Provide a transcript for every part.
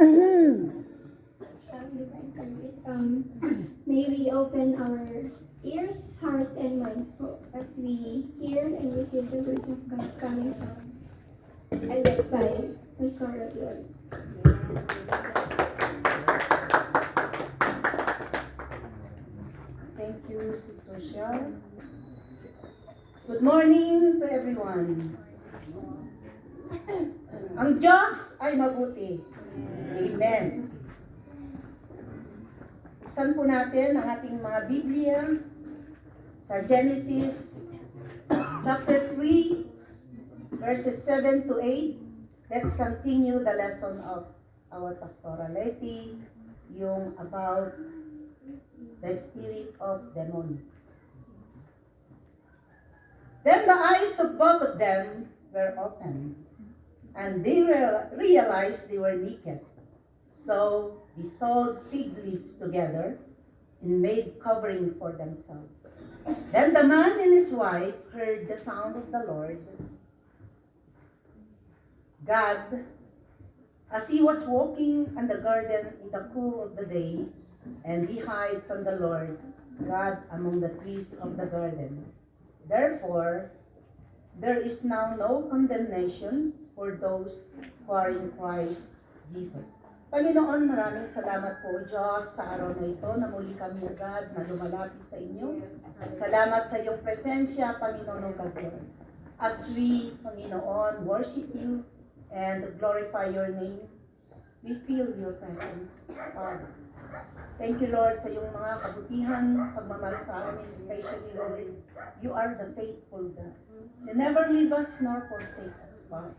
Divine service. May we open our ears, hearts, and minds as we hear and receive the words of God coming from and led by Pastor Lord. Thank you, Sister Shell. Good morning to everyone. Ang Diyos ay mabuti. Amen. Buksan po natin ang ating mga Biblia sa Genesis chapter 3, verses 7 to 8. Let's continue the lesson of our pastoral lady, yung about the spirit of demon. Then the eyes of both of them were opened, and they realized they were naked. So they sewed fig leaves together and made covering for themselves. Then the man and his wife heard the sound of the Lord God as he was walking in the garden in the cool of the day, and he hid from the Lord God among the trees of the garden. Therefore, there is now no condemnation for those who are in Christ Jesus. Panginoon, maraming salamat po, Diyos, sa araw na ito na muli kami agad na lumalapit sa inyo. Salamat sa iyong presensya, Panginoon God. As we, Panginoon, worship you and glorify your name, we feel your presence, Father. Thank you, Lord, sa iyong mga kabutihan, pagmamahal sa amin, especially, Lord. You are the faithful God. You never leave us nor forsake us, Father.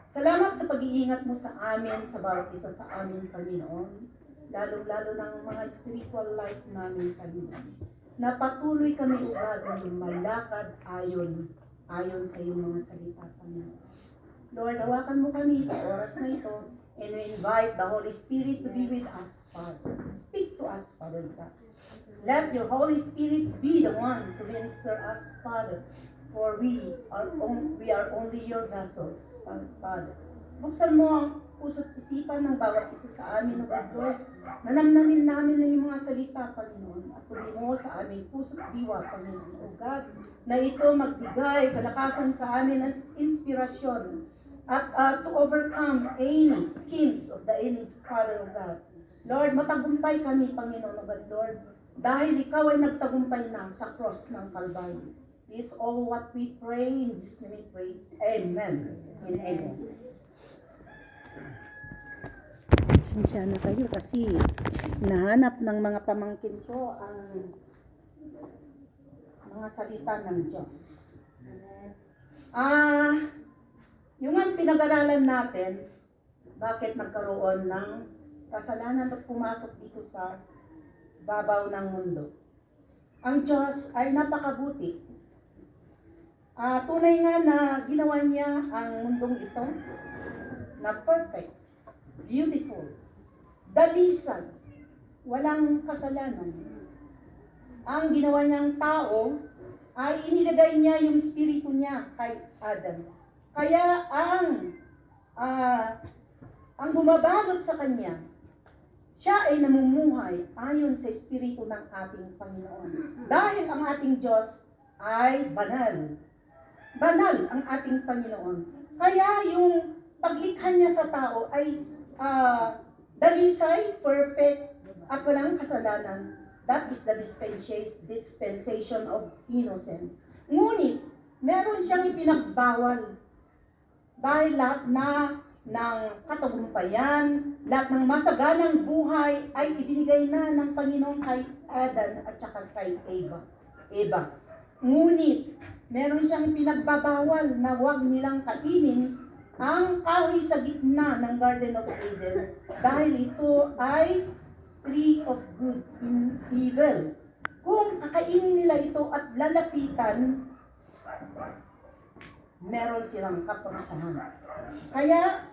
Salamat sa pag-iingat mo sa amin, sa bawat isa sa amin, Panginoon. Lalo-lalo ng mga spiritual life namin, Panginoon. Na patuloy kami ugad ng malakad ayon sa iyong mga salita, Panginoon. Lord, hawakan mo kami sa oras na ito, and we invite the Holy Spirit to be with us, Father. Speak to us, Father God. Let your Holy Spirit be the one to minister us, Father, for we are only your vessels, Father. Buksan mo ang puso't isipan ng bawat isa sa amin, O Lord. Nanamnamin namin ng iyong mga salita, Panginoon, at tuloy mo sa aming puso't diwa, Panginoon, O God, na ito magbigay kalakasan sa amin at inspirasyon at to overcome any schemes of the enemy, Father of God. Lord, matagumpay kami, Panginoon of God, Lord, dahil ikaw ay nagtagumpay na sa cross ng Calvary. This is all what we pray, in Jesus' name we pray. Amen and amen. Pasensya na kayo kasi nahanap ng mga pamangkin ko ang mga salita ng Diyos. Yung ang pinag-aralan natin, bakit nagkaroon ng kasalanan at pumasok dito sa babaw ng mundo. Ang Diyos ay napakabuti. Tunay nga na ginawa niya ang mundong ito na perfect, beautiful, dalisan, walang kasalanan. Ang ginawa niyang tao ay inilagay niya yung espiritu niya kay Adam. Kaya ang bumabalot sa kanya, siya ay namumuhay ayon sa espiritu ng ating Panginoon. Dahil ang ating Diyos ay banal. Banal ang ating Panginoon. Kaya yung paglikha niya sa tao ay dalisay, perfect, at walang kasalanan. That is the dispensation of innocence. Ngunit, meron siyang ipinagbawal. Dahil lahat ng katagumpayan, lahat ng masaganang buhay ay ibinigay na ng Panginoon kay Adan at saka kay Eva. Ngunit, meron siyang ipinagbabawal na huwag nilang kainin ang kahoy sa gitna ng Garden of Eden dahil ito ay tree of good and evil. Kung kakainin nila ito at lalapitan, meron silang kaparusahan. Kaya,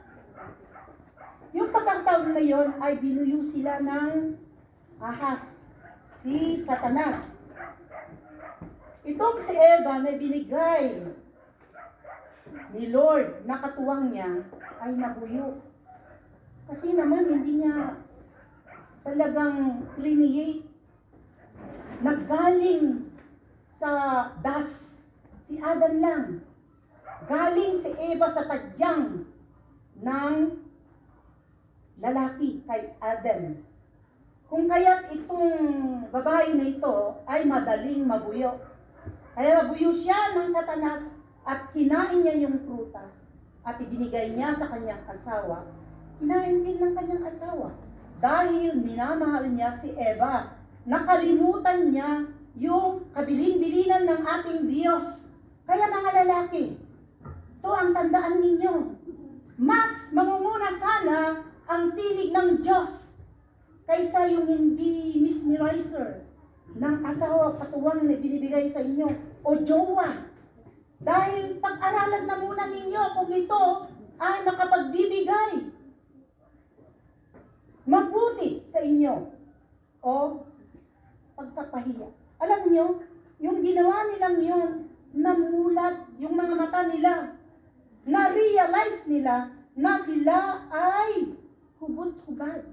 yung pagkakataon na yon ay binuyo sila ng ahas, si Satanas. Itong si Eva na binigay ni Lord na katuwang niya ay nabuyo. Kasi naman hindi niya talagang create. Naggaling sa dust si Adan lang. Galing si Eva sa tadyang ng lalaki kay Adam. Kung kaya't itong babae na ito ay madaling mabuyo. Kaya nabuyo siya ng Satanas at kinain niya yung prutas at ibinigay niya sa kanyang asawa. Kinain din ng kanyang asawa. Dahil minamahal niya si Eva, nakalimutan niya yung kabilin-bilinan ng ating Diyos. Kaya mga lalaki, ito ang tandaan ninyo. Mas mangunguna sana ang tinig ng Diyos kaysa yung hindi mesmerizer ng asawa katuwang na binibigay sa inyo o jowa. Dahil pag-aralan na muna ninyo kung ito ay makapagbibigay mabuti sa inyo o pagkapahiya. Alam niyo, yung ginawa nilang yun, namulat yung mga mata nila. Na-realize nila na sila ay hubot-hubad.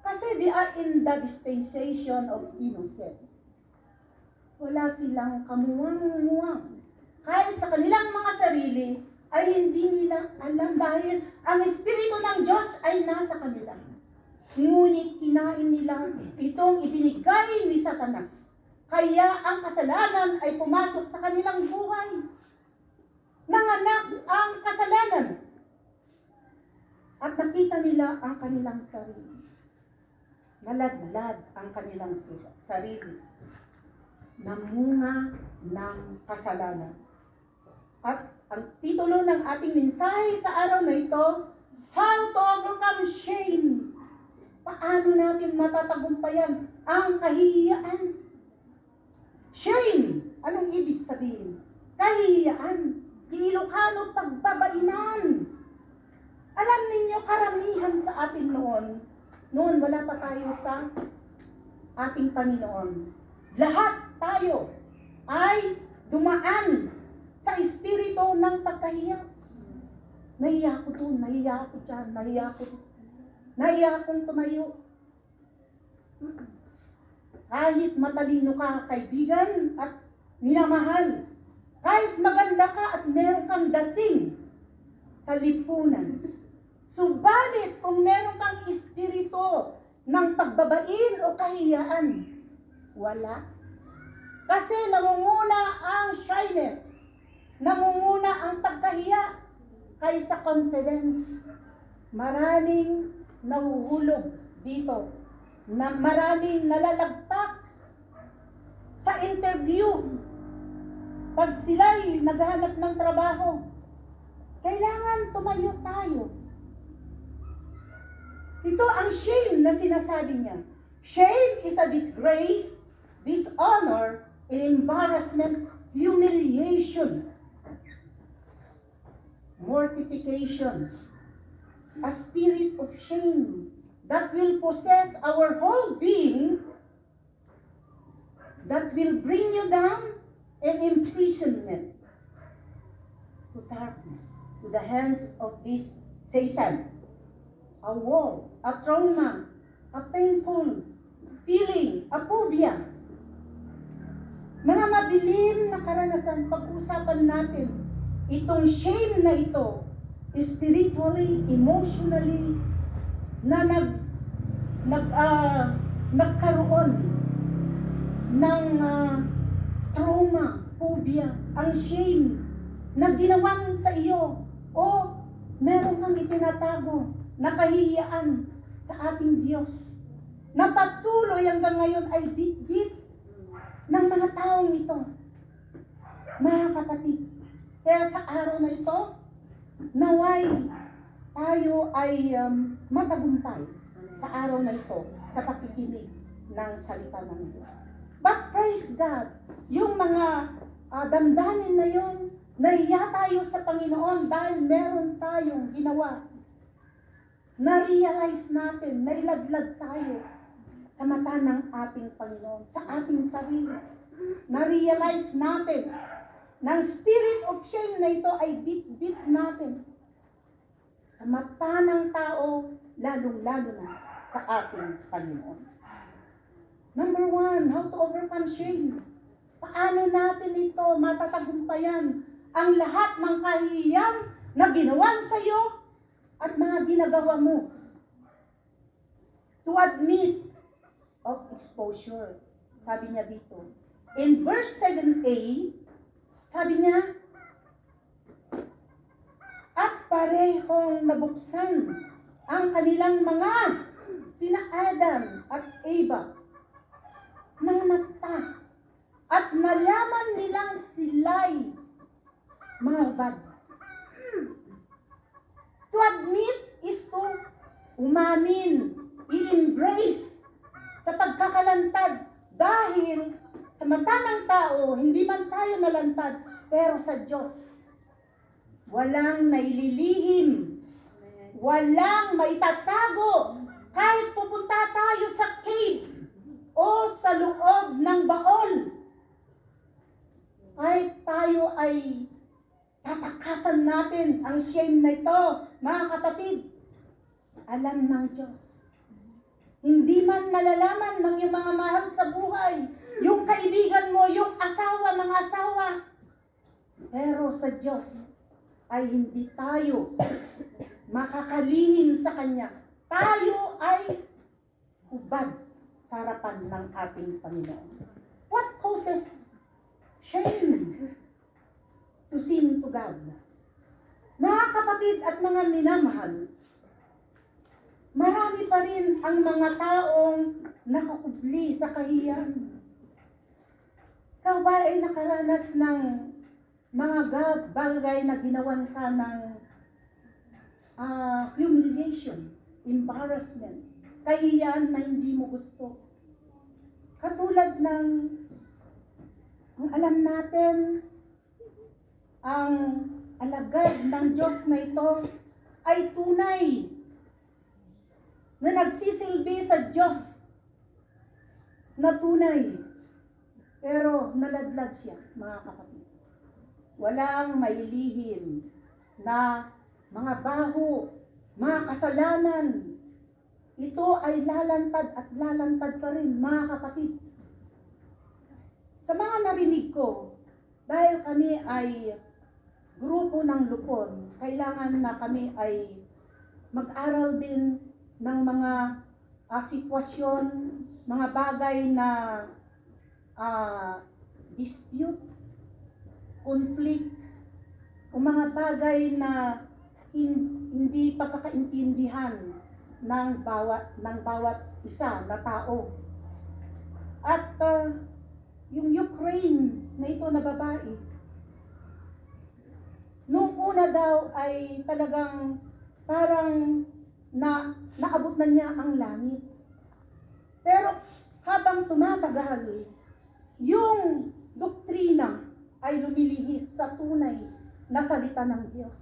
Kasi they are in the dispensation of innocence. Wala silang kamuwang-muwang. Kahit sa kanilang mga sarili, ay hindi nila alam dahil ang Espiritu ng Diyos ay nasa kanila. Ngunit kinain nila itong ibinigay ni Satanas. Kaya ang kasalanan ay pumasok sa kanilang buhay. Nanganak ang kasalanan. At nakita nila ang kanilang sarili. Naladlad ang kanilang sarili. Namunga ng kasalanan. At ang titulo ng ating mensahe sa araw na ito, How to Overcome Shame. Paano natin matatagumpayan ang kahihiyaan? Shame. Anong ibig sabihin? Kahihiyaan. Ilocano, pagbabainan. Alam ninyo, karamihan sa atin noon wala pa tayo sa ating Panginoon. Lahat tayo ay dumaan sa espiritu ng pagkahiya. Nahiya ko doon, nahiya ko dyan, nahiya akong tumayo. Kahit matalino ka, kaibigan at minamahal, kahit maganda ka at meron kang dating sa lipunan, subalit kung meron kang espiritu ng pagbabain o kahiyaan, wala. Kasi nangunguna ang shyness, nangunguna ang pagkahiya kaysa confidence. Maraming nahuhulog dito, na maraming nalalagpak sa interview. Pag sila'y naghahanap ng trabaho, kailangan tumayo tayo. Ito ang shame na sinasabi niya. Shame is a disgrace, dishonor, embarrassment, humiliation, mortification, a spirit of shame that will possess our whole being, that will bring you down and imprisonment to darkness, to the hands of this Satan. A war, a trauma, a painful feeling, a phobia. Mga madilim na karanasan, pag-usapan natin itong shame na ito, spiritually, emotionally, na nagkaroon ng trauma, phobia, ang shame na ginawan sa iyo o meron kang itinatago na kahihiyaan sa ating Diyos na patuloy hanggang ngayon ay bit-bit ng mga taong ito. Mga kapatid, kaya sa araw na ito, naway tayo ay matagumpay sa araw na ito sa pakikinig ng salita ng Diyos. But praise God, yung mga damdamin na yun, nahiya tayo sa Panginoon dahil meron tayong ginawa. Na-realize natin, nailadlad tayo sa mata ng ating Panginoon, sa ating sarili. Na-realize natin na ang spirit of shame na ito ay bit-bit natin. Sa mata ng tao, lalong-lalo na sa ating Panginoon. Number 1, how to overcome shame. Paano natin ito matatagumpayan ang lahat ng kahihiyan na ginawan sa iyo at mga ginagawa mo? To admit of exposure. Sabi niya dito. In verse 7a, sabi niya, at parehong nabuksan ang kanilang mga sina Adam at Eva ng mata at nalaman nilang sila'y mga hubad. To admit is to umamin, i-embrace sa pagkakalantad dahil sa mata ng tao, hindi man tayo nalantad, pero sa Diyos, walang naililihim, walang maitatago, kahit pupunta tayo sa cave o sa loob ng baol, ay tayo ay tatakasan natin ang shame na ito, mga kapatid. Alam ng Diyos. Hindi man nalalaman ng iyong mga mahal sa buhay, yung kaibigan mo, yung asawa, mga asawa. Pero sa Diyos ay hindi tayo makakalihim sa Kanya. Tayo ay hubad sa harapan ng ating Panginoon. What causes shame to sin to God? Mga kapatid at mga minamahal, marami pa rin ang mga taong nakakubli sa kahiyan. Ikaw ba ay nakaranas ng mga bagay na ginawan ka ng humiliation, embarrassment, kahiyan na hindi mo gusto? Katulad ng ang alam natin, ang alagad ng Diyos na ito ay tunay na nagsisilbi sa Diyos na tunay. Pero naladlad siya, mga kapatid. Walang mailihim na mga baho, mga kasalanan. Ito ay lalantad at lalantad pa rin, mga kapatid. Sa mga narinig ko, dahil kami ay grupo ng Lupon, kailangan na kami ay mag-aral din ng mga sitwasyon, mga bagay na dispute, conflict, o mga bagay na hindi pagkakaintindihan ng bawat isa na tao. At yung Ukraine na ito na babae, nung una daw ay talagang parang naabot na niya ang langit. Pero habang tumatagal, yung doktrina ay lumilihis sa tunay na salita ng Diyos.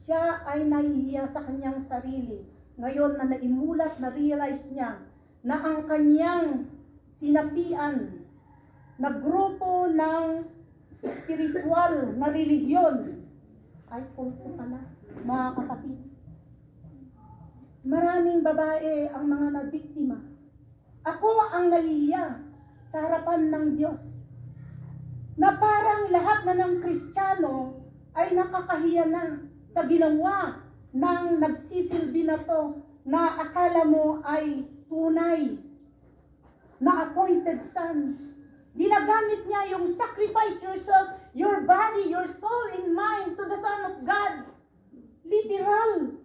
Siya ay nahihiya sa kanyang sarili. Ngayon na naimulat, na-realize niya na ang kanyang sinapian na grupo ng spiritual na relihiyon ay kulto pala, mga kapatid. Maraming babae ang mga nabiktima. Ako ang nahihiya sa harapan ng Diyos, na parang lahat na ng Kristiyano ay nakakahiya na sa ginawa ng nagsisilbi na to, na akala mo ay tunay na appointed son. Ginagamit niya yung sacrifice yourself, your body, your soul and mind to the Son of God. Literal.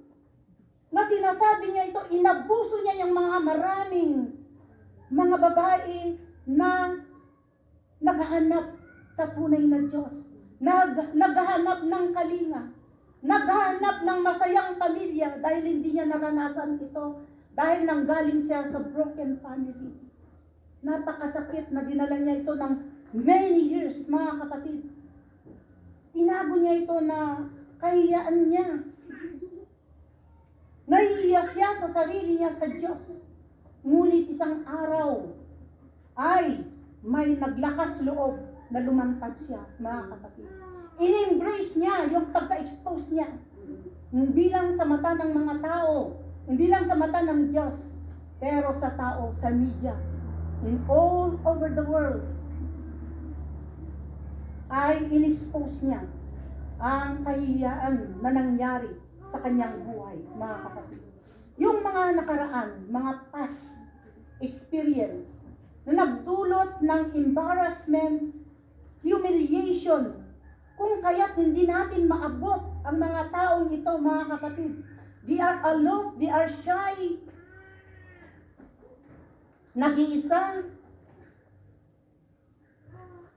Na sinasabi niya ito, inabuso niya yung mga maraming mga babae na naghahanap sa tunay na Diyos, naghahanap ng kalinga, naghahanap ng masayang pamilya dahil hindi niya naranasan ito, dahil nanggaling siya sa broken family. Napakasakit na dinala niya ito ng many years, mga kapatid. Tinago niya ito na kahiyaan niya. Nahihiya siya sa sarili niya sa Diyos. Ngunit isang araw ay may naglakas loob na lumantad siya, mga kapatid. In-embrace niya yung pagka-expose niya. Hindi lang sa mata ng mga tao, Hindi lang sa mata ng Diyos, pero sa tao, sa media, in all over the world, ay in-expose niya ang kahiyaan na nangyari sa kanyang buhay, mga kapatid. Yung mga nakaraan, mga past experience, na nagdulot ng embarrassment, humiliation, kung kaya't hindi natin maabot ang mga taong ito, mga kapatid. They are aloof, they are shy, nag-iisa,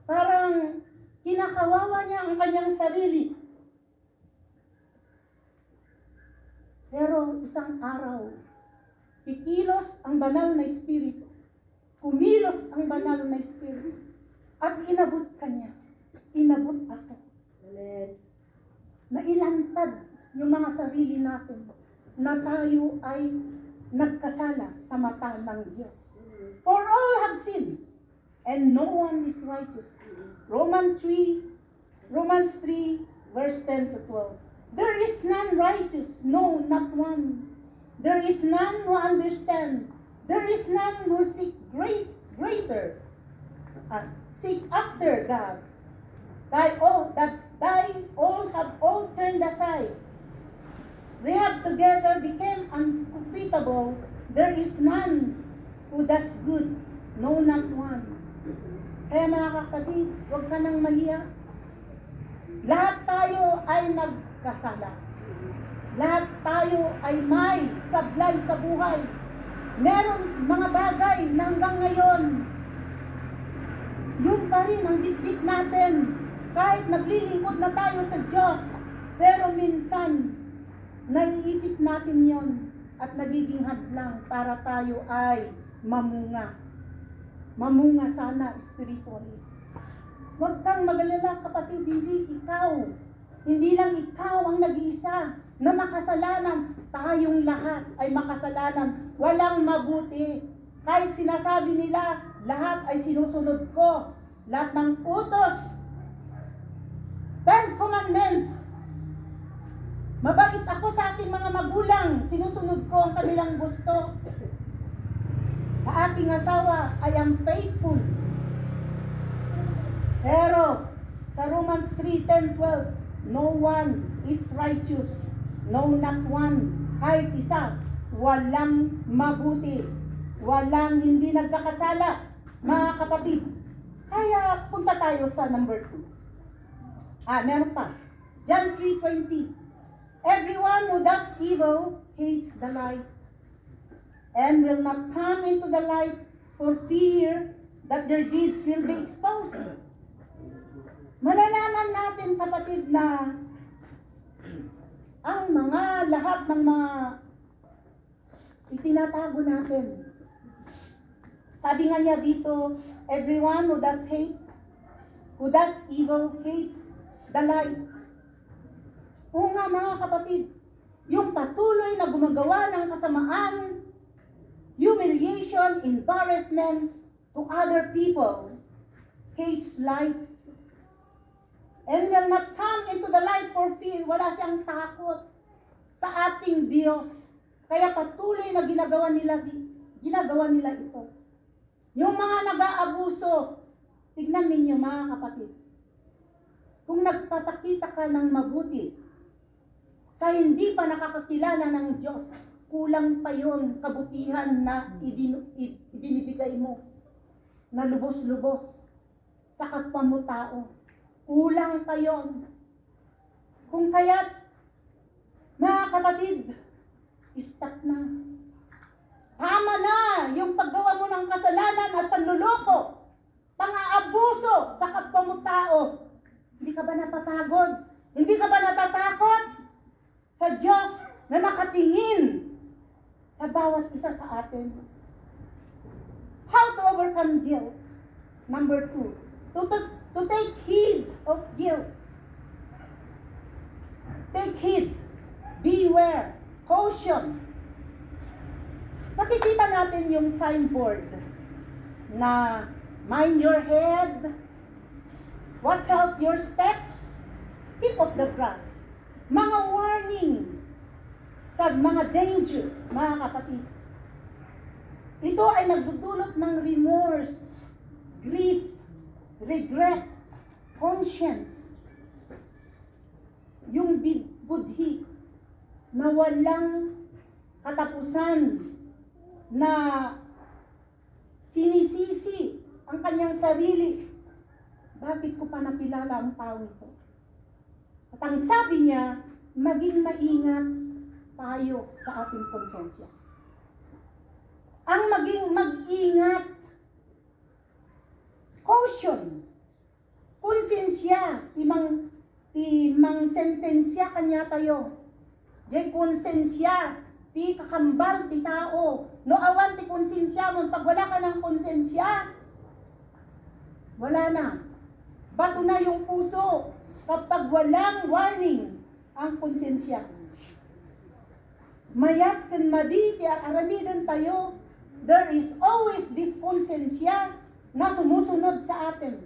parang kinakawawa niya ang kanyang sarili. Pero isang araw, kikilos ang banal na espiritu, kumilos ang banal na espiritu, at inabot kanya, inabot ako. Amen. Nailantad yung mga sarili natin na tayo ay nagkasala sa mata ng Diyos. For all have sinned, and no one is righteous. Romans 3, verse 10 to 12. There is none righteous, no, not one. There is none who understand. There is none who seek greater. Seek after God. Thy all have all turned aside. They have together become unprofitable. There is none who does good, no, not one. Kaya mga kapatid, huwag ka nang mahiya. Lahat tayo ay nagkasala. Lahat tayo ay may sablay sa buhay. Meron mga bagay na hanggang ngayon, yun pa rin ang bitbit natin. Kahit naglilingkod na tayo sa Diyos, pero minsan, naiisip natin yon at nagiging hadlang para tayo ay mamunga. Mamunga sana spiritually. Huwag kang magalala, kapatid, hindi lang ikaw ang nag-iisa na makasalanan. Tayong lahat ay makasalanan. Walang mabuti. Kahit sinasabi nila, lahat ay sinusunod ko. Lahat ng utos. 10 commandments. Mabait ako sa aking mga magulang. Sinusunod ko ang kanilang gusto. Sa aking asawa, I am faithful. Pero, sa Romans 3:10-12, no one is righteous. No, not one. Kahit isa, walang mabuti. Walang hindi nagkakasala. Mga kapatid, kaya punta tayo sa number 2. Meron pa. John 3:20. Everyone who does evil hates the light and will not come into the light for fear that their deeds will be exposed. Malalaman natin, kapatid, na ang lahat ng mga itinatago natin. Sabi nga niya dito, everyone who does evil hates the light. Oo nga, mga kapatid, yung patuloy na gumagawa ng kasamaan, humiliation, embarrassment to other people, hates light, and will not come into the light for fear. Wala siyang takot sa ating Diyos. Kaya patuloy na ginagawa nila ito. Yung mga nag-aabuso, tignan ninyo, mga kapatid. Kung nagpapakita ka ng mabuti sa hindi pa nakakakilala ng Diyos, kulang pa yon kabutihan na ibinibigay mo na lubos-lubos sa kapwa mo tao. Kulang pa yon. Kung kaya't, mga kapatid, stop na. Tama na yung paggawa mo ng kasalanan at panluloko, pang-aabuso sa kapwa mo tao. Hindi ka ba napapagod? Hindi ka ba natatakot sa Diyos na nakatingin sa bawat isa sa atin? How to overcome guilt? Number 2, to take heed of guilt. Take heed. Beware. Caution. Nakikita natin yung signboard na mind your head, watch out your step, keep off the grass. Mga warning sa mga danger, mga kapatid. Ito ay nagdudulot ng remorse, grief, regret, conscience. Yung budhi na walang katapusan, na sinisisi ang kanyang sarili. Bakit ko pa nakilala ang tao ito? At ang sabi niya, maging maingat tayo sa ating konsensya. Ang maging mag-ingat, caution, konsensya, timang sentensya kanya tayo. Jay konsensya, ti kakambal, ti tao. No awan ti konsensya mo, pag wala ka ng konsensya, wala na. Bato na yung puso kapag walang warning ang konsensya. Mayat kan madi, ti aramidan tayo, there is always this konsensya na sumusunod sa atin.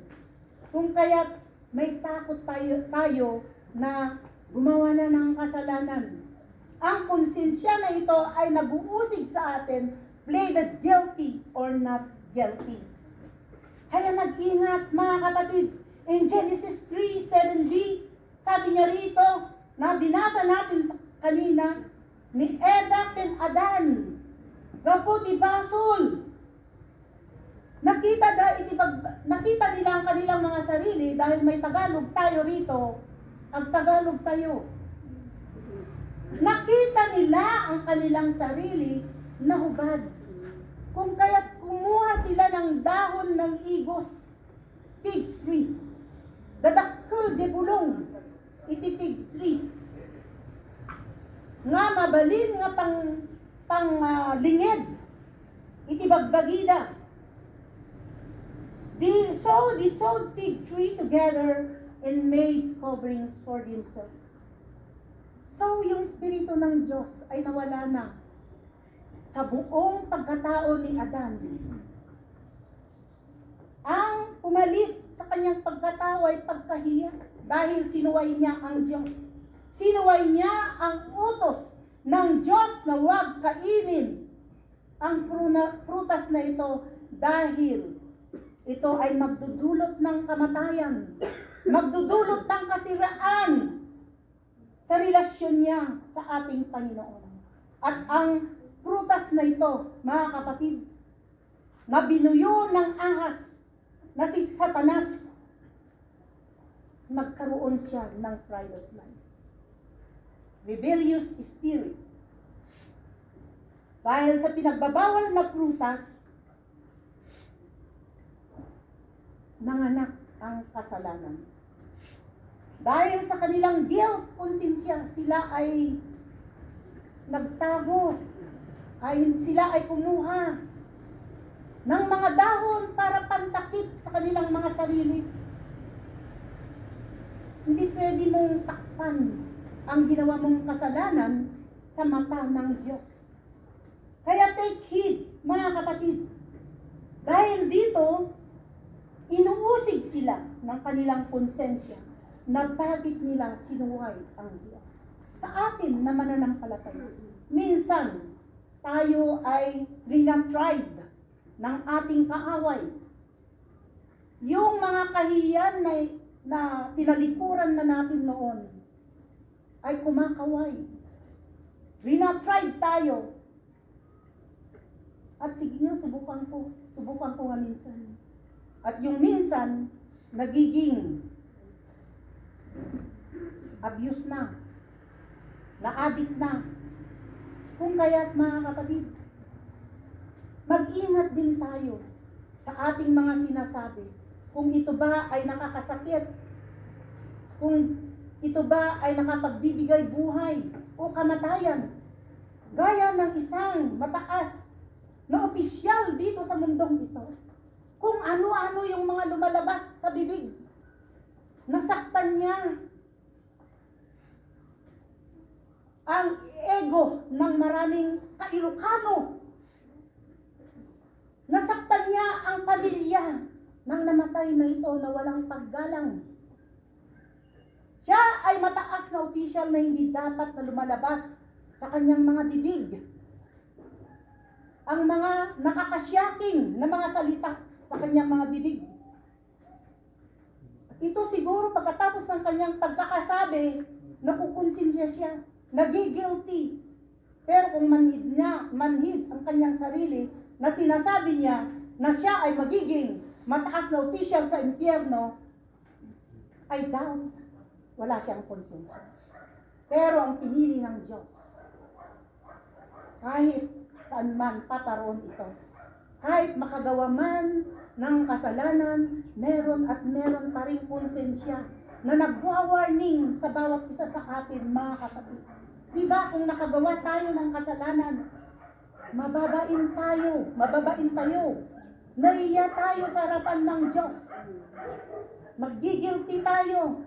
Kung kaya't may takot tayo na gumawa na ng kasalanan. Ang konsensya na ito ay nag-uusig sa atin, pleaded guilty or not guilty. Kaya mag-ingat mga kapatid. In Genesis 3:7b, sabi niya rito, na binasa natin kanina, ni Eva ken Adan, gapo ti basol. Nakita nila ang kanilang mga sarili dahil may Tagalog tayo rito, ang Tagalog tayo. Nakita nila ang kanilang sarili na hubad. Kung kaya't kumuha sila ng dahon ng igos, fig tree. Dadakkel je bulong, iti fig tree. Nga mabalin nga pang linged, iti bagbagida. They sewed fig tree together and made coverings for themselves. So, yung Espiritu ng Diyos ay nawala na sa buong pagkatao ni Adan. Ang pumalit sa kanyang pagkatao ay pagkahiya dahil sinuway niya ang Diyos. Sinuway niya ang utos ng Diyos na huwag kainin ang prutas na ito dahil ito ay magdudulot ng kamatayan, magdudulot ng kasiraan sa relasyon niya sa ating Panginoon. At ang prutas na ito, mga kapatid, na binuyo ng ahas, na si Satanas, nagkaroon siya ng pride of life. Rebellious spirit. Dahil sa pinagbabawal na prutas, nanganak ang kasalanan. Dahil sa kanilang guilt, konsensya, sila ay nagtago, sila ay kumuha ng mga dahon para pantakip sa kanilang mga sarili. Hindi pwede mong takpan ang ginawa mong kasalanan sa mata ng Diyos. Kaya take heed, mga kapatid. Dahil dito, inuusig sila ng kanilang konsensya na bakit nila sinuway ang Diyos. Sa atin na mananampalataya, minsan tayo ay rinatried ng ating kaaway. Yung mga kahiyan na tinalikuran na natin noon ay kumakaway. Rinatried tayo. At sige nga, subukan ko nga minsan. At yung minsan, nagiging abuse na, na-addict na. Kung kaya't mga kapatid, mag-ingat din tayo sa ating mga sinasabi. Kung ito ba ay nakakasakit, kung ito ba ay nakapagbibigay buhay o kamatayan, gaya ng isang mataas na opisyal dito sa mundong ito. Kung ano-ano yung mga lumalabas sa bibig, nasaktan niya ang ego ng maraming kailokano. Nasaktan niya ang pamilya ng namatay na ito na walang paggalang. Siya ay mataas na opisyal na hindi dapat na lumalabas sa kanyang mga bibig. Ang mga nakakasyaking na mga salita sa kanyang mga bibig. Ito siguro pagkatapos ng kanyang pagkakasabi, nakukonsensya siya, nagigilty. Pero kung manhid ang kanyang sarili, na sinasabi niya na siya ay magiging mataas na opisyal sa impyerno, I doubt wala siyang konsensya. Pero ang pinili ng Diyos, kahit saan man paparoon ito, kahit makagawa man ng kasalanan, meron at meron pa rin konsensya na nagwa-warning sa bawat isa sa atin, mga kapatid. Diba kung nakagawa tayo ng kasalanan, mababain tayo, naiya tayo sa harapan ng Diyos, magigilty tayo.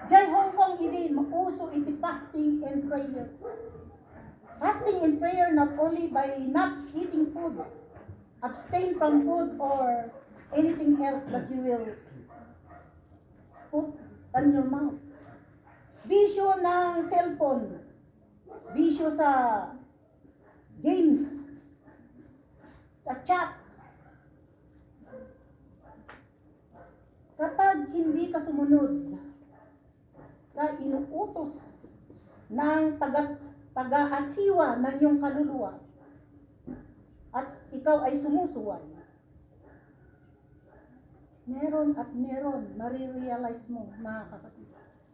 Jai Hong Kong ini mauso iti fasting and prayer. Fasting and prayer not only by not eating food, abstain from food or anything else that you will put on your mouth. Bisyo ng cellphone, bisyo sa games, sa chat. Kapag hindi ka sumunod sa inuutos ng taga-asiwa ng iyong kaluluwa at ikaw ay sumusuway, meron at meron, marirealize mo, mga kapatid.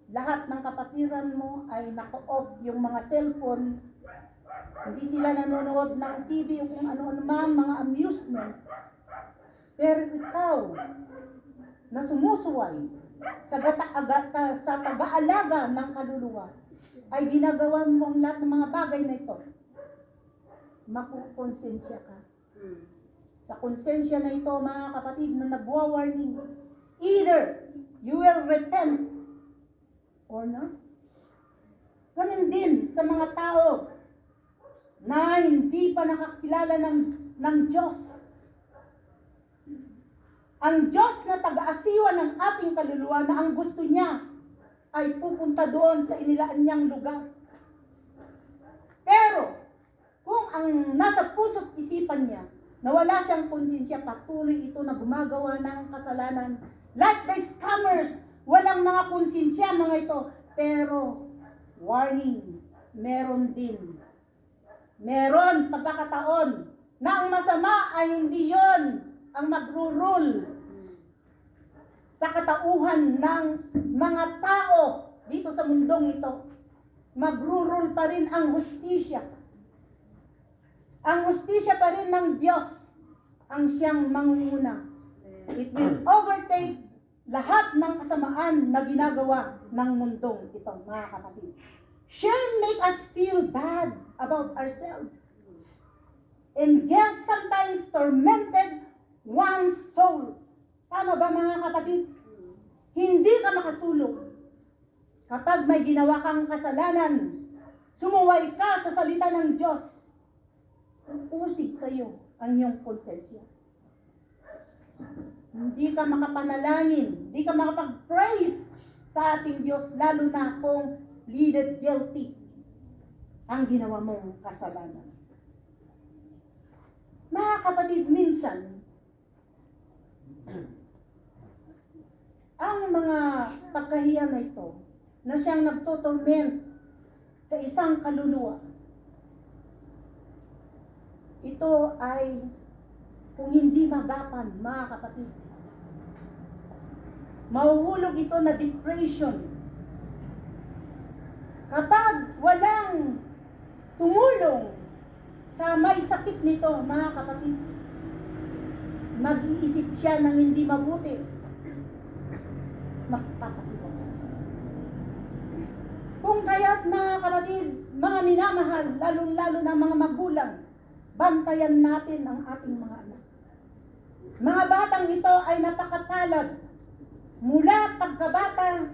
Lahat ng kapatiran mo ay naka-off yung mga cellphone, hindi sila nanonood ng TV o kung ano-ano mga amusement. Pero ikaw, na sumusuway sa taga-alaga ng kaluluwa, ay ginagawa mo ang lahat ng mga bagay na ito, makukonsensya ka. Sa konsensya na ito, mga kapatid, na nagwa-warning, either you will repent or not. Ganun din sa mga tao na hindi pa nakakilala ng Diyos. Ang Diyos na taga-asiwa ng ating kaluluwa na ang gusto niya ay pupunta doon sa inilaan niyang lugar. Pero, kung ang nasa puso't isipan niya, na wala siyang konsensya, patuloy ito na gumagawa ng kasalanan. Like the scammers, walang mga konsensya mga ito. Pero, warning, meron din. Meron pagkakataon na ang masama ay hindi yon ang magro-rule sa katauhan ng mga tao dito sa mundong ito. Magro-rule pa rin ang hustisya. Ang hustisya pa rin ng Diyos ang siyang mangunguna. It will overtake lahat ng kasamaan na ginagawa ng mundong ito, mga kapatid. Shame make us feel bad about ourselves. And guilt sometimes tormented one's soul. Tama ba, mga kapatid? Hindi ka makatulog kapag may ginawa kang kasalanan. Sumuway ka sa salita ng Diyos. Usig sa iyo ang iyong konsensya. Hindi ka makapanalangin, hindi ka makapag-praise sa ating Diyos, lalo na kung pleaded guilty ang ginawa mong kasalanan. Mga kapatid, minsan, ang mga pagkahiya na ito, na siyang nagtotorment sa isang kaluluwa, ito ay, kung hindi magapan, mga kapatid, mahuhulog ito na depression. Kapag walang tumulong sa may sakit nito, mga kapatid, mag-iisip siya ng hindi mabuti, magpapatibok. Kung kaya't, mga kapatid, mga minamahal, lalong-lalo na mga magulang, bantayan natin ang ating mga anak. Mga batang ito ay napakapalad. Mula pagkabata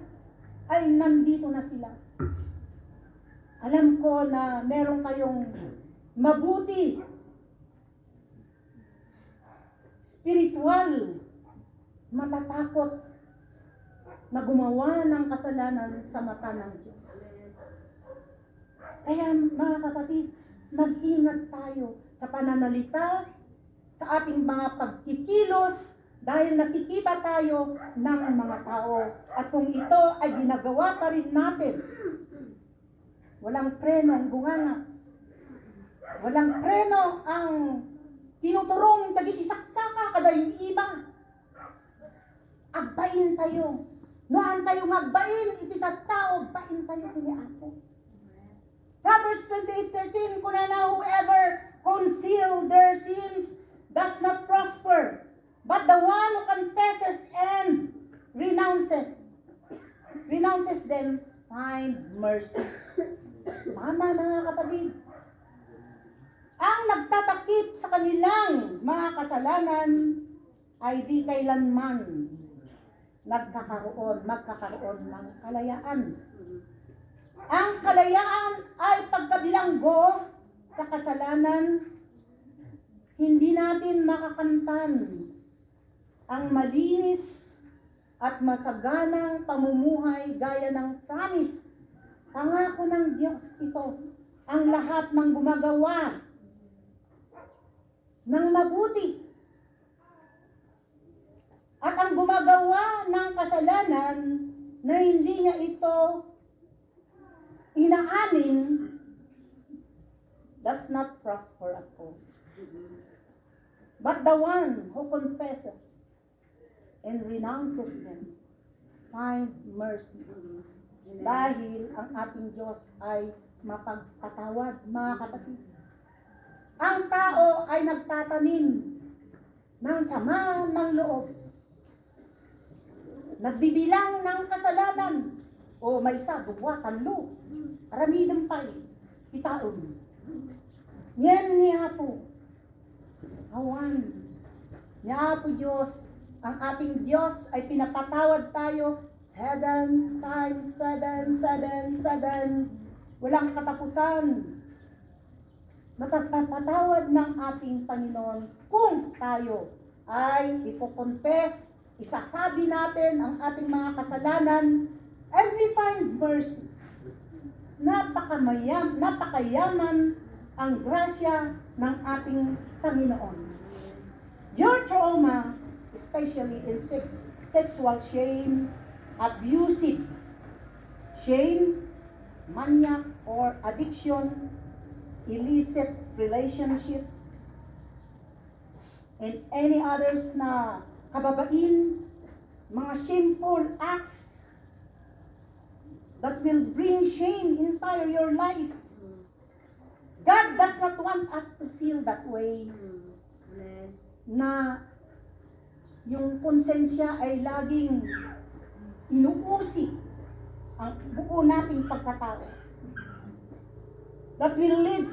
ay nandito na sila. Alam ko na meron kayong mabuti, spiritual, matatakot na gumawa ng kasalanan sa mata ng Diyos. Kaya mga kapatid, mag-ingat tayo sa pananalita, sa ating mga pagkikilos, dahil nakikita tayo ng mga tao. At kung ito ay ginagawa pa rin natin, walang preno ang bunganga. Walang preno ang tinuturong tagikisaksaka kada yung iba. Agbain tayo. Noan tayo agbain, iti tattao, agbain tayo kini Apo. Proverbs 28:13, kunana whoever conceal their sins does not prosper, but the one who confesses and renounces them find mercy. Tama mga kapatid. Ang nagtatakip sa kanilang mga kasalanan ay di kailanman magkakaroon ng kalayaan. Ang kalayaan ay pagkabilanggo sa kasalanan. Hindi natin makakamtan ang malinis at masaganang pamumuhay gaya ng promise. Pangako ng Diyos ito. Ang lahat ng gumagawa ng mabuti at ang gumagawa ng kasalanan na hindi niya ito inaamin does not prosper at all. But the one who confesses and renounces them find mercy. Dahil ang ating Diyos ay mapagpatawad, mga kapatid. Ang tao ay nagtatanim ng sama ng loob. Nagbibilang ng kasalanan. O may isa, dugwa, tanlo. Aramidang pa'y itaon. Yan niya po. Awan. Niya po Diyos, ang ating Diyos ay pinapatawad tayo 7 times 7, 7, 7. Walang katapusan. Napagpapatawad ng ating Panginoon kung tayo ay ipoconfess, isasabi natin ang ating mga kasalanan, and we find mercy. Napakayaman ang grasya ng ating Panginoon. Your trauma, especially in sexual shame, abusive shame, maniac or addiction, illicit relationship, and any others na kababain, mga shameful acts that will bring shame entire your life. God does not want us to feel that way. Na yung konsensya ay laging inuusik ang buo nating pagkatao. That will lead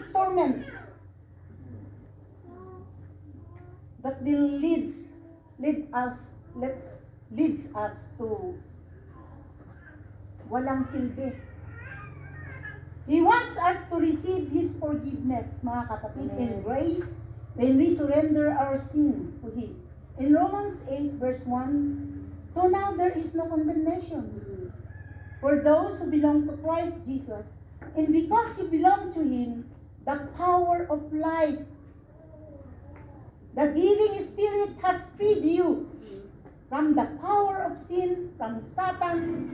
leads us to walang silbi. He wants us to receive His forgiveness, mga kapatid, and grace when we surrender our sin to Him. In Romans 8 verse 1, so now there is no condemnation for those who belong to Christ Jesus, and because you belong to Him, the power of life, the giving Spirit has freed you from the power of sin, from Satan,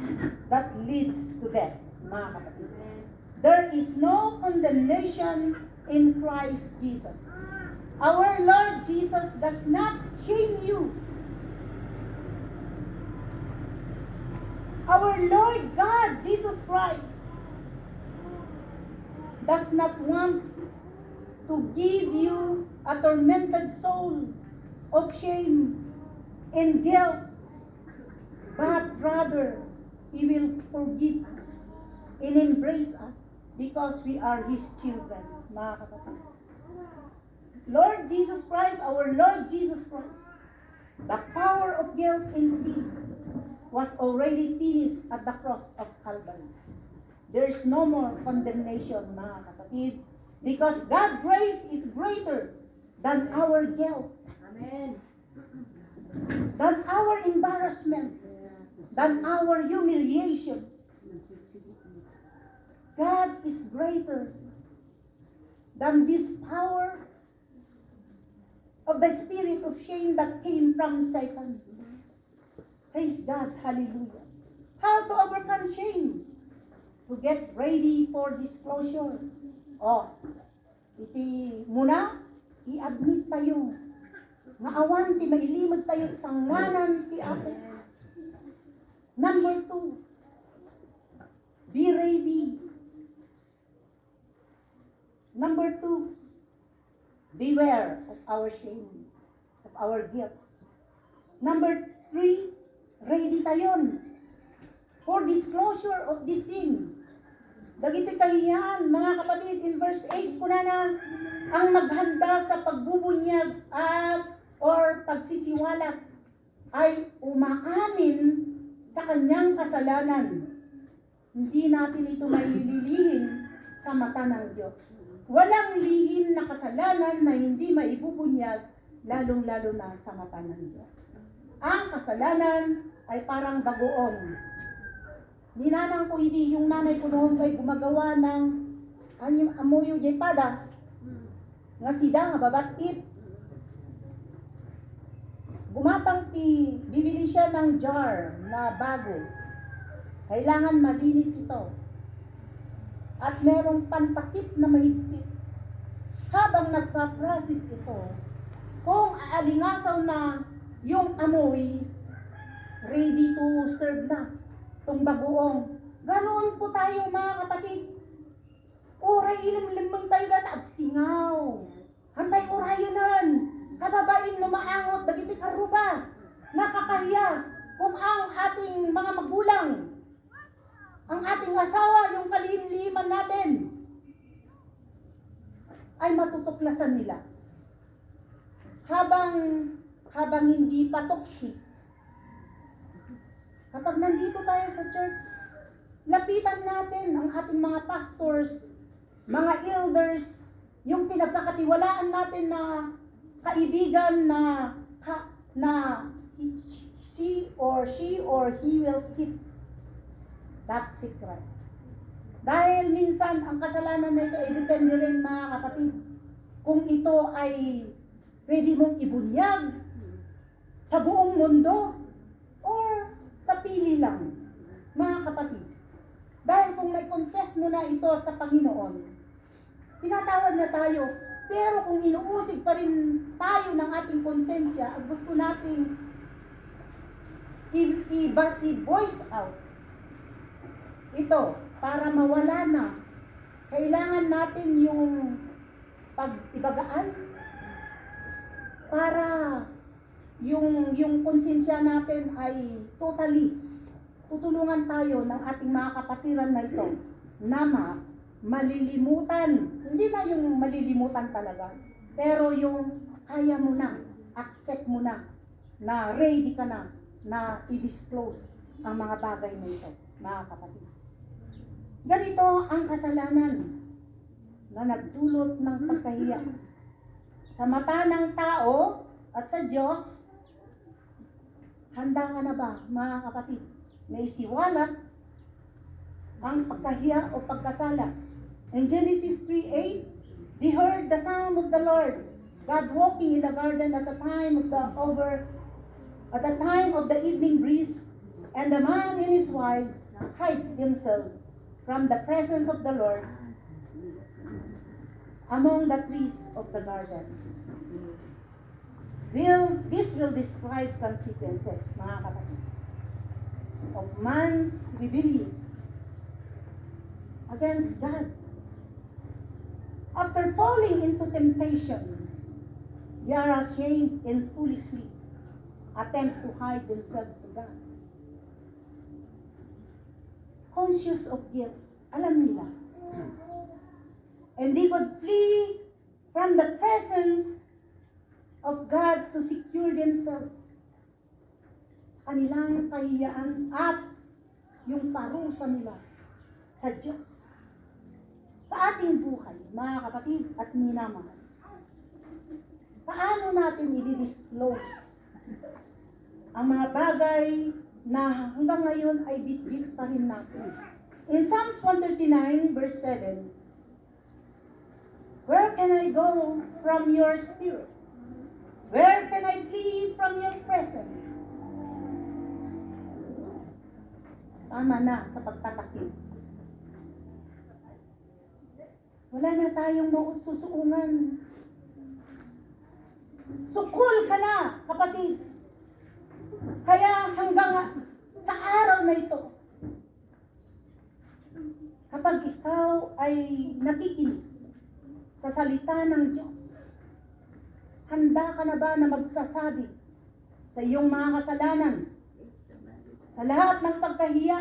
that leads to death, mga kapatid. There is no condemnation in Christ Jesus. Our Lord Jesus does not shame you. Our Lord God, Jesus Christ, does not want to give you a tormented soul of shame and guilt, but rather He will forgive us and embrace us because we are His children, mga kapatid. Lord Jesus Christ, our Lord Jesus Christ, the power of guilt and sin was already finished at the cross of Calvary. There is no more condemnation, mga kapatid, because God's grace is greater than our guilt. Amen. Than our embarrassment, than our humiliation. God is greater than this power of the spirit of shame that came from Satan. Praise God. Hallelujah. How to overcome shame? To get ready for disclosure. Oh, iti muna, i-admit tayo. Nga awan, ti mailimod tayo isang manan ti Apo. Number 2, be ready. Number 2, beware of our shame, of our guilt. Number 3, ready tayon for disclosure of this sin. Dagiti kahiyan, mga kapatid, in verse 8, kunana, ang maghanda sa pagbubunyag at or pagsisiwalat ay umaamin sa kanyang kasalanan. Hindi natin ito maililihim sa mata ng Diyos. Walang lihim na kasalanan na hindi maibubunyag, lalong-lalo na sa mata ng Diyos. Ang kasalanan ay parang bagoong. Ninanang ko hindi, yung nanay ko noon kay gumagawa ng amoyo jay padas, nga sida nga babatit. Gumatang bibili siya ng jar na bago. Kailangan malinis ito. At merong pantakip na mahigpit. Habang nagpa-process ito, kung aalingasaw na yung amoy, ready to serve na itong bagoong. Ganoon po tayo mga kapatid. Oray ilim-limang tayo gata agsingaw. Hantay orayanan. Kababain numaangot dagiti karuba. Nakakahiya kung ang ating mga magulang, ang ating asawa, yung kalihim-lihiman natin, ay matutuklasan nila. Habang hindi pa toxic. Kapag nandito tayo sa church, lapitan natin ang ating mga pastors, mga elders, yung pinagkakatiwalaan natin na kaibigan na she or he will keep that secret. Dahil minsan ang kasalanan na ito ay depende rin mga kapatid kung ito ay pwede mong ibunyag sa buong mundo or sa pili lang mga kapatid. Dahil kung nai-confess mo na ito sa Panginoon, tinatawad na tayo. Pero kung inuusig pa rin tayo ng ating konsensya at gusto nating i-voice out ito para mawala na, kailangan natin yung pag-ibagaan para yung konsensya natin ay totally tutulungan tayo ng ating mga kapatiran na ito na malilimutan, hindi na yung malilimutan talaga, pero yung kaya mo na, accept mo na ready ka na i-disclose ang mga bagay na ito, mga kapatid. Ganito ang kasalanan na nagdulot ng pagkahiya sa mata ng tao at sa Diyos. Handa ka na ba, mga kapatid, na isiwalat ang pagkahiya o pagkasala? In Genesis 3:8, they heard the sound of the Lord, God walking in the garden at the time of the evening breeze, and the man and his wife hid themselves from the presence of the Lord among the trees of the garden. This will describe consequences, mga kapatid, of man's rebellion against God. After falling into temptation, they are ashamed and foolishly attempt to hide themselves to God. Conscious of guilt, alam nila. And they would flee from the presence of God to secure themselves sa kanilang kahiyaan at yung parusa nila sa Diyos. Sa ating buhay, mga kapatid at minamahal, paano natin i-disclose ang mga bagay na hanggang ngayon ay bit-bit pa rin natin? In Psalms 139, verse 7, where can I go from your spirit? Where can I flee from your presence? Tama na sa pagtatakip. Wala na tayong maususuungan. Sukul ka na, kapatid. Kaya hanggang sa araw na ito, kapag ikaw ay nakikinig sa salita ng Diyos, handa ka na ba na magsasabi sa iyong mga kasalanan, sa lahat ng pagkahiya,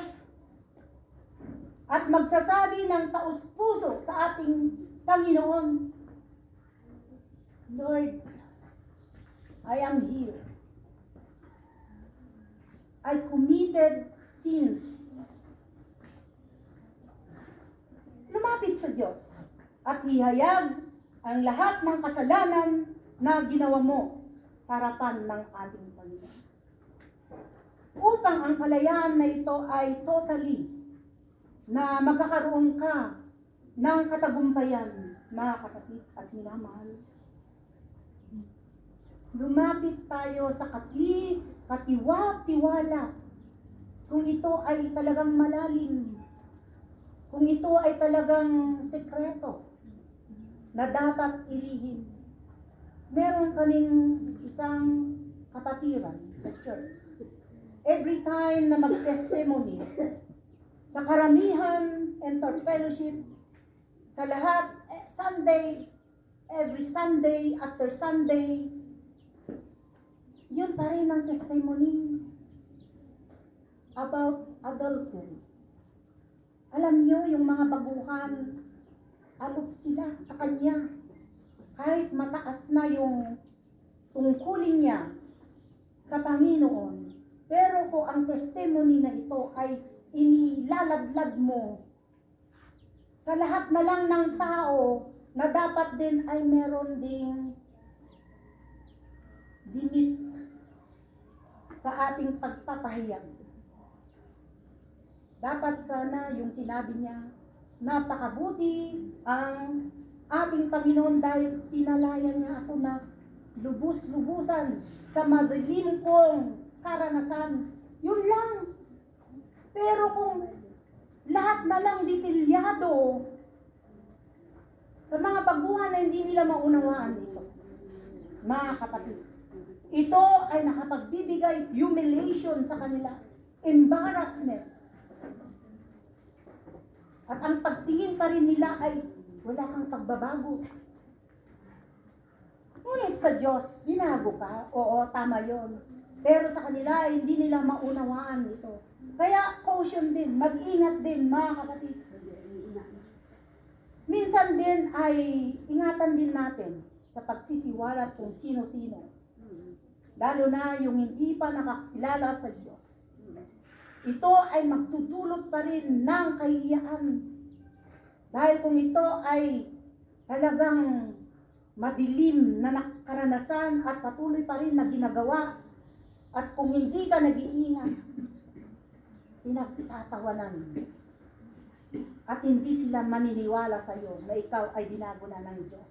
at magsasabi ng taus-puso sa ating Panginoon, Lord, I am here. I committed sins. Lumapit sa Diyos at hihayag ang lahat ng kasalanan na ginawa mo sa harapan ng ating Panginoon. Upang ang kalayaan na ito ay totally na magkakaroon ka ng katagumpayan, mga kapatid at minamahal. Lumapit tayo sa katiwa-tiwala kung ito ay talagang malalim, kung ito ay talagang sekreto na dapat ilihim. Meron kaming isang kapatiran sa church. Every time na mag-testimony, sa karamihan, inter-fellowship, sa lahat, Sunday, every Sunday, after Sunday, yun pa rin ang testimony about adultery. Alam nyo, yung mga baguhan, alop sila sa kanya. Kahit mataas na yung tungkulin niya sa Panginoon. Pero kung ang testimony na ito ay inilaladlad mo sa lahat na lang ng tao na dapat din ay meron ding limit sa ating pagpapahayag. Dapat sana yung sinabi niya, napakabuti ang ating Panginoon dahil pinalaya niya ako na lubos-lubusan sa madilim kong karanasan. Yun lang. Pero kung lahat na lang detalyado sa mga baguhan na hindi nila maunawaan ito, mga kapatid, ito ay nakapagbibigay humiliation sa kanila, embarrassment. At ang pagtingin pa rin nila ay wala kang pagbabago. Ngunit sa Diyos, binago ka, oo, tama yon. Pero sa kanila, hindi nila maunawaan ito. Kaya caution din, mag-ingat din mga kapatid. Minsan din ay ingatan din natin sa pagsisiwalat kung sino-sino. Lalo na yung hindi pa nakakilala sa Diyos. Ito ay magtutulot pa rin ng kahiyaan. Dahil kung ito ay talagang madilim na karanasan at patuloy pa rin na ginagawa, at kung hindi ka nag-iingat, pinagtatawanan. At hindi sila maniniwala sa iyo na ikaw ay binago na ng Diyos.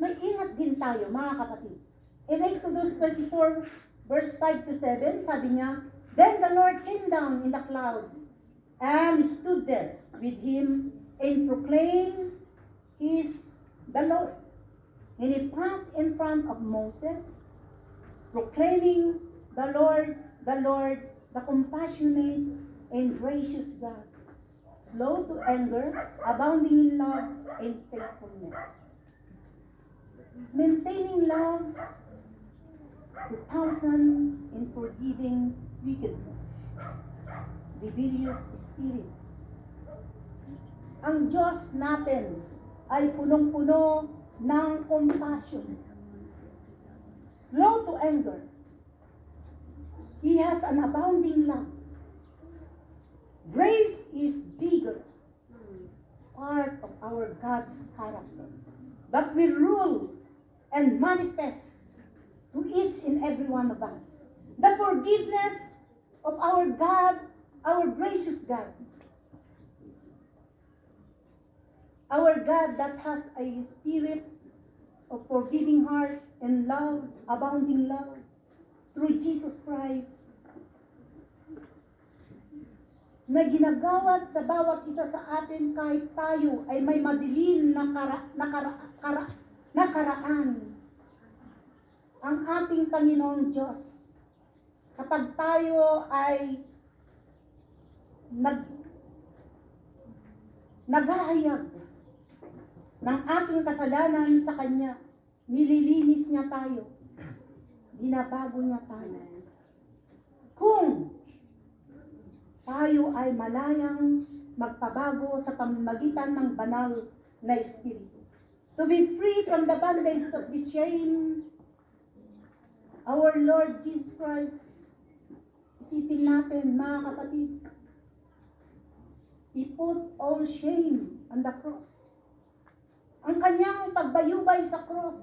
May ingat din tayo, mga kapatid. In Exodus 34, verse 5 to 7, sabi niya, Then the Lord came down in the clouds and stood there with him and proclaimed the Lord. And he passed in front of Moses, proclaiming, the Lord, the compassionate and gracious God, slow to anger, abounding in love and faithfulness, maintaining love, 2,000 in forgiving wickedness, rebellious spirit. Ang Diyos natin ay punong-puno ng compassion, slow to anger. He has an abounding love. Grace is bigger, part of our God's character, that will rule and manifest to each and every one of us. The forgiveness of our God, our gracious God, Our God that has a spirit of forgiving heart and love, abounding love, through Jesus Christ, na ginagawad sa bawat isa sa atin kahit tayo ay may madilim na nakaraan. Ang ating Panginoong Diyos, kapag tayo ay naghahayag ng ating kasalanan sa Kanya, nililinis niya tayo, binabago niya tayo. Kung tayo ay malayang magpabago sa pamamagitan ng banal na Espiritu. To be free from the bondage of this shame, our Lord Jesus Christ, isipin natin mga kapatid, He put all shame on the cross. Ang kanyang pagbayubay sa cross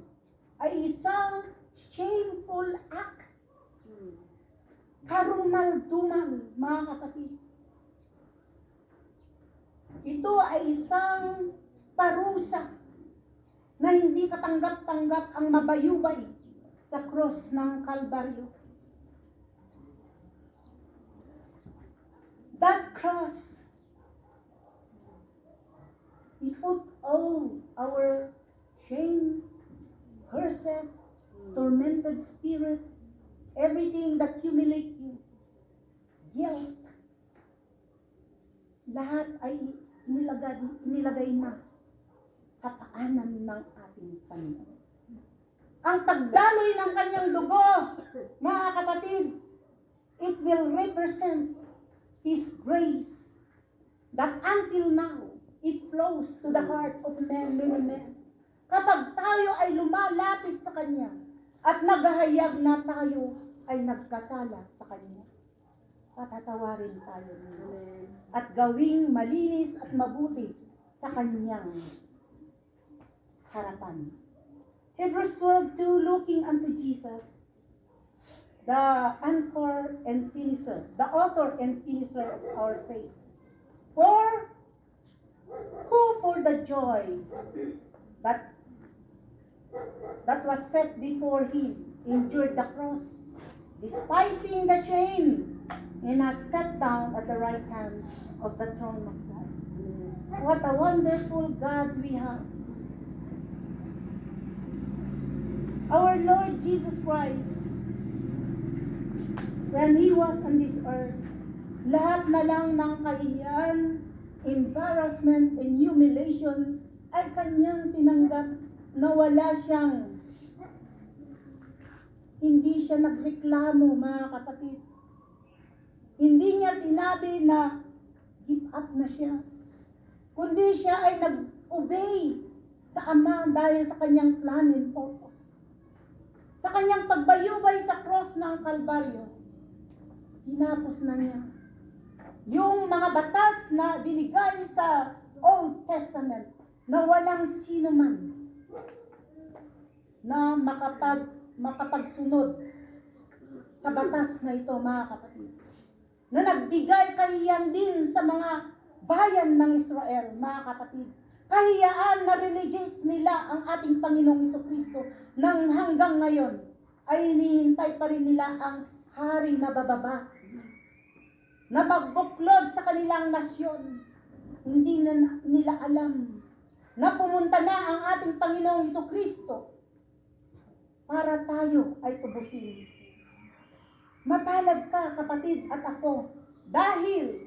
ay isang shameful act. Karumal-dumal, mga kapatid. Ito ay isang parusa na hindi katanggap-tanggap ang mabayubay sa cross ng Kalbaryo. That cross, He put all our shame, curses, tormented spirit, everything that humiliate you, guilt, lahat ay inilagay na sa paanan ng ating Panginoon. Ang pagdaloy ng kanyang dugo, mga kapatid, it will represent His grace that until now, it flows to the heart of many men. Kapag tayo ay lumalapit sa Kanya, at naghahayag na tayo ay nagkasala sa Kanya, patatawarin tayo ng Diyos at gawing malinis at mabuti sa Kanyang harapan. Hebrews 12:2, looking unto Jesus, the anchor and finisher, the author and finisher of our faith. Who for the joy that was set before Him endured the cross, despising the shame, and has sat down at the right hand of the throne of God. What a wonderful God we have. Our Lord Jesus Christ, when He was on this earth, lahat na lang ng kahihiyan, embarrassment, and humiliation ay Kanyang tinanggap na wala siyang, hindi siya nagreklamo, mga kapatid. Hindi niya sinabi na give up na siya, kundi siya ay nag-obey sa Ama dahil sa Kanyang plan and purpose. Sa Kanyang pagbayubay sa cross ng Kalbaryo, hinapos na niya yung mga batas na binigay sa Old Testament na walang sino man na makapagsunod sa batas na ito, mga kapatid. Na nagbigay kahiyan din sa mga bayan ng Israel, mga kapatid. Kahiyaan na relegate nila ang ating Panginoong Jesucristo nang hanggang ngayon ay hinihintay pa rin nila ang hari na bababa na magbuklod sa kanilang nasyon. Hindi na nila alam na pumunta na ang ating Panginoong Jesucristo para tayo ay tubusin. Mapalad ka, kapatid, at ako, dahil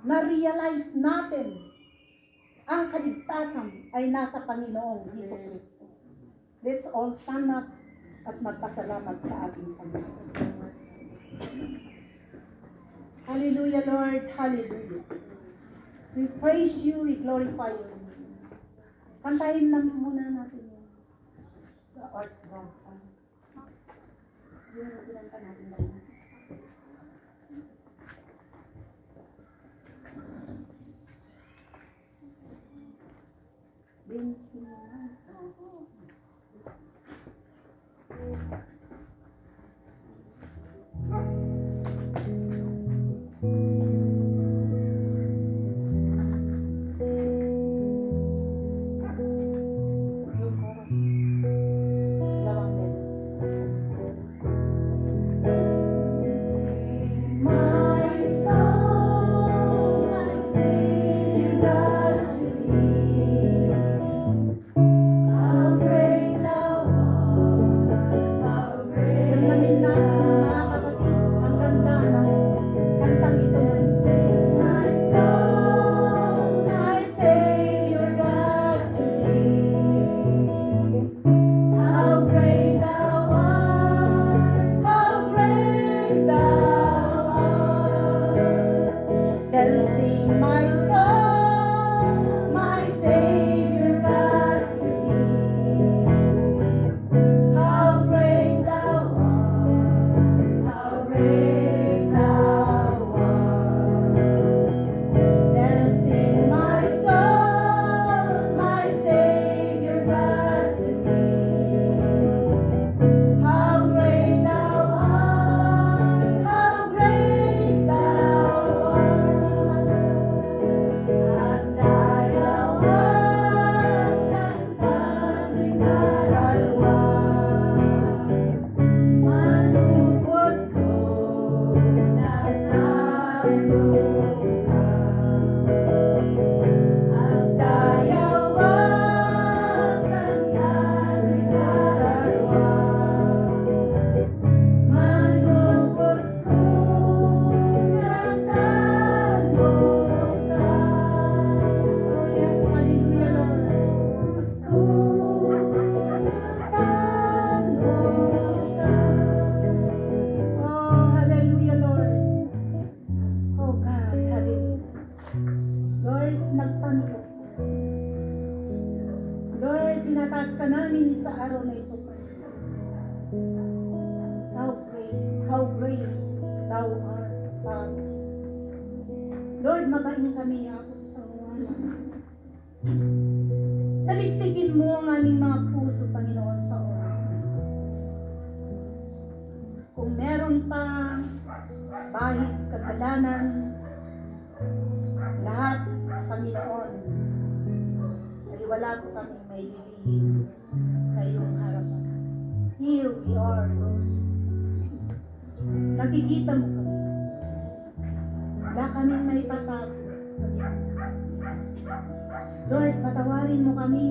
na-realize natin ang kaligtasan ay nasa Panginoong Jesucristo. Let's all stand up at magpasalamat sa ating Panginoon. Hallelujah, Lord. Hallelujah. We praise you, we glorify you. Kantahin lang muna natin yun. The art of yung pinanta natin lang. namin sa araw na ito, how great Thou art, Father. Lord, mabain kami ako sa wala. Saliksikin mo ang aming mga puso, Panginoon, sa oras na ito. Kung meron pa bahid, kasalanan, lahat, Panginoon, ay wala po kami may lilihim sa iyong harapan. Here we are, Lord. Nakikita mo kami. Wala kaming may patago. Lord, patawarin mo kami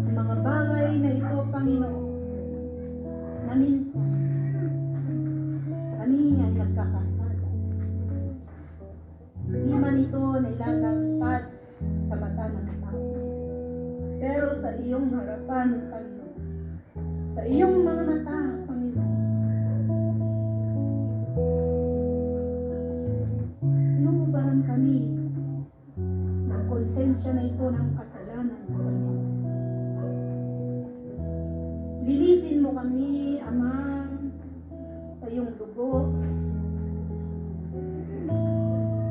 sa mga bagay na ito, Panginoon, na minsan kami ay nagkakasala. Hindi man ito nilalagpad sa mata ng tao. Pero sa iyong harapan, Panginoon, sa iyong mga mata, Panginoon, inuubaran kami ng konsensya na ito ng kasalanan, Panginoon. Linisin mo kami, Ama, sa iyong dugo.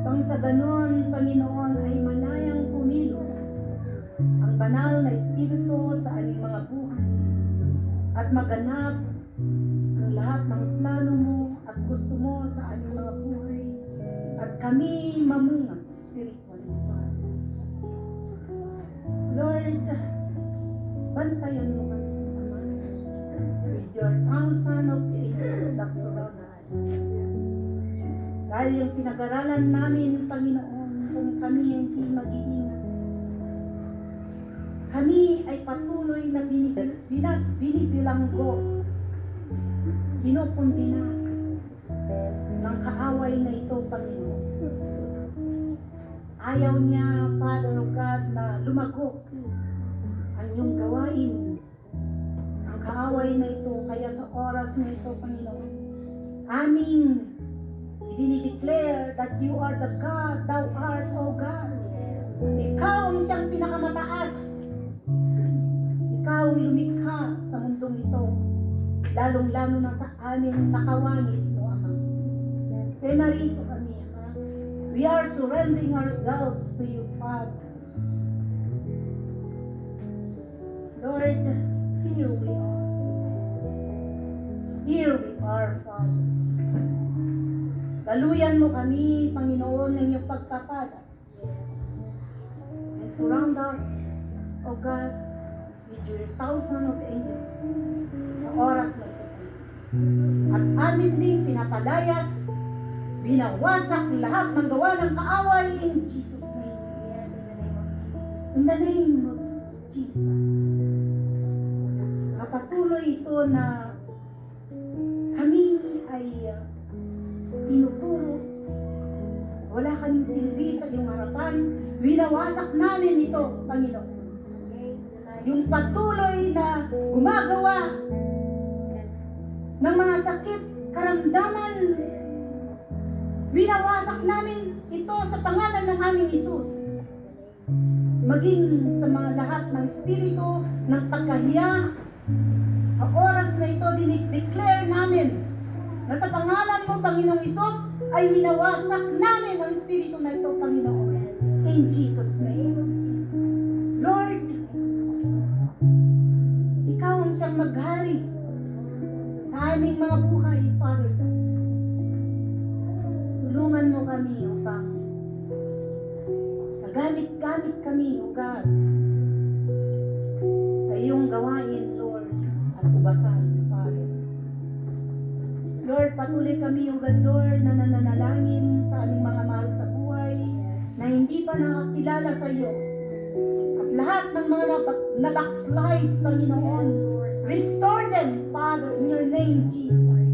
Pang sa ganon, Panginoon, ay malayang kumilos ang banal na Espiritu sa aming mga buhay at maganap ang lahat ng plano mo at gusto mo sa aming mga buhay at kami mamunga spiritually, Father. Lord, bantayan mo kami, Ama, with your thousand of angels that surround us. Dahil yung pinag-aralan namin, Panginoon, kung kami hindi mag-iingat, kami ay patuloy na binibilanggo, kinukundina ng kaaway na ito, Panginoon. Ayaw niya, Father of God, na lumago ang iyong gawain, ang kaaway na ito. Kaya sa oras na ito, Panginoon, aming dinideclare that you are the God, thou art, O God. Ikaw ang siyang pinakamataas. Ikaw ang lumikha sa mundong ito, lalong-lalo na sa amin nakawangis mo, Ama. Kaya narito kami, Ama. We are surrendering ourselves to you, Father. Lord, here we are. Here we are, Father. Laluyan mo kami, Panginoon, ng iyong pagpapala. And surround us, O God, with your thousand of angels sa oras na ito. At amin din pinapalayas, binawasak lahat ng gawa ng kaaway in Jesus' name. In the name of Jesus. Napatuloy ito na kami ay tinuturo. Wala kaming silbi sa iyong harapan. Winawasak namin ito, Panginoon. Yung patuloy na gumagawa ng mga sakit, karamdaman, winawasak namin ito sa pangalan ng aming Isus. Maging sa mga lahat ng espiritu ng pagkahiya, sa oras na ito, dinideclare namin na sa pangalan mo, Panginoong Isus, ay winawasak namin ang espiritu na ito, Panginoon. In Jesus' name. Lord, ikaw ang siyang maghari sa aming mga buhay, Father God. Tulungan mo kami, O Panginoon. Kagamit-gamit kami, O God, sa iyong gawain, Lord, at ubasan, Father. Lord, patuloy kami, O God, Lord, na nananalangin sa aming mga mahal sa buhay na hindi pa nakakilala sa iyo. At lahat ng mga nabackslide, Panginoon, restore them, Father, in your name, Jesus.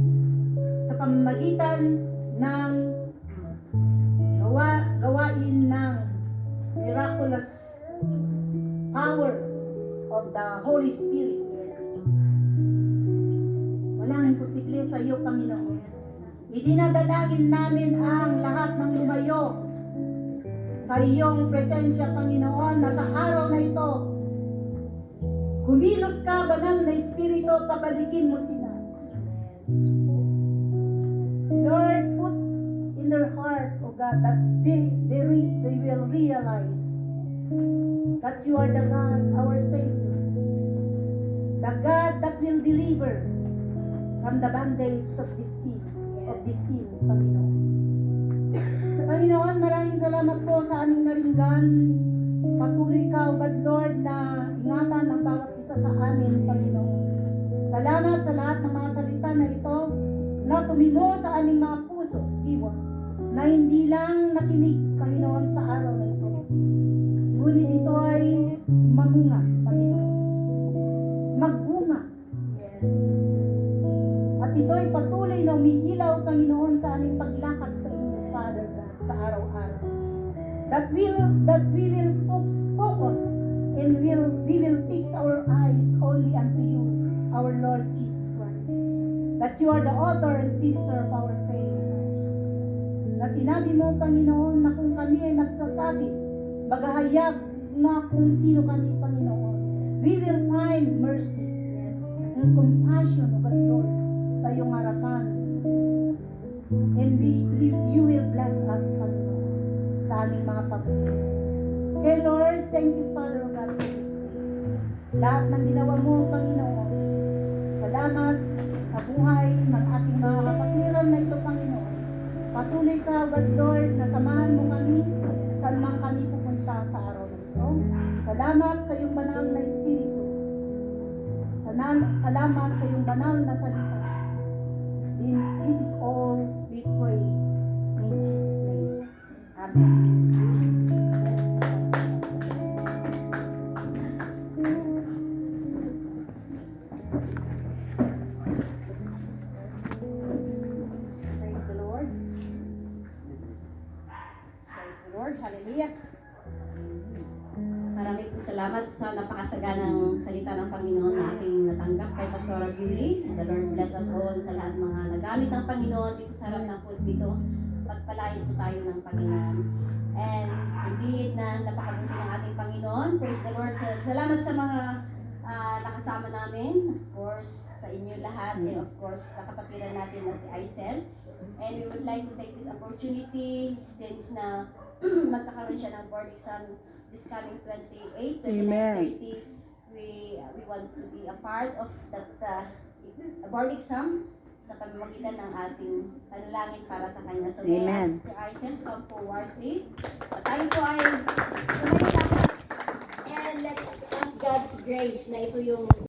Sa pamamagitan ng gawain ng miraculous power of the Holy Spirit. Walang imposible sa iyo, Panginoon. Idinadalangin namin ang lahat ng lumayo sa iyong presensya, Panginoon, na sa araw na ito Kumilos ka, banal na Espiritu, pabalikin mo sila. Lord, put in their heart, O God, that they will realize that you are the God, our Savior. The God that will deliver from the bondage of this sin, Panginoon. Panginoon, maraming salamat po sa aming naringgan. Patuloy ka, O God, Lord, na ingatan ang bawat isa sa amin, Panginoon. Salamat sa lahat ng mga salita na ito na tumimo sa aming mga puso, diwa, na hindi lang nakinig, Panginoon, sa araw na ito. Ngunit ito ay mamunga, Panginoon. Magbunga. At ito ay patuloy na umiilaw, Panginoon, sa aming paglakad sa inyo, Father God, sa araw-araw. That we will focus and we will fix our eyes only unto you, our Lord Jesus Christ. That you are the author and finisher of our faith. Na sinabi mo, Panginoon, na kung kami ay magsasabi, maghahayag na kung sino kami, Panginoon, we will find mercy and compassion, O God, Lord, sa iyong harapan. And you will bless us, Panginoon, sa aming mga pagkakas. Okay, Lord, thank you, Father God, for this day. Lahat ng ginawa mo, Panginoon, salamat sa buhay ng ating mga kapatiran na ito, Panginoon. Patuloy ka, God, Lord, na samahan mo kami saan man kami pupunta sa araw na ito. Salamat sa iyong banal na Espiritu. Salamat sa iyong banal na salita. This is all we pray in Jesus' name. Amen. Praise the Lord. Praise the Lord. Hallelujah. Maraming po salamat sa napakasaganang salita ng Panginoon na ating natanggap kay Pastora Beauty. And the Lord bless us all sa lahat mga nagamit ng Panginoon dito sa harap ng pulpito. Pagpalain po tayo ng Panginoon. And indeed na napakabuti ng ating Panginoon. Praise the Lord. Salamat sa mga nakasama namin. Of course, sa inyo lahat. And of course, sa kapatiran natin na si Aisel. And we would like to take this opportunity since na magkakaroon siya ng board exam this coming 28, 29, 30. We want to be a part of that board exam sa pamamagitan ng ating panalangin para sa kanya. So may I ask Mr. Aisen, come forward please. Tayo po ay tumayo dapat and let's ask God's grace na ito yung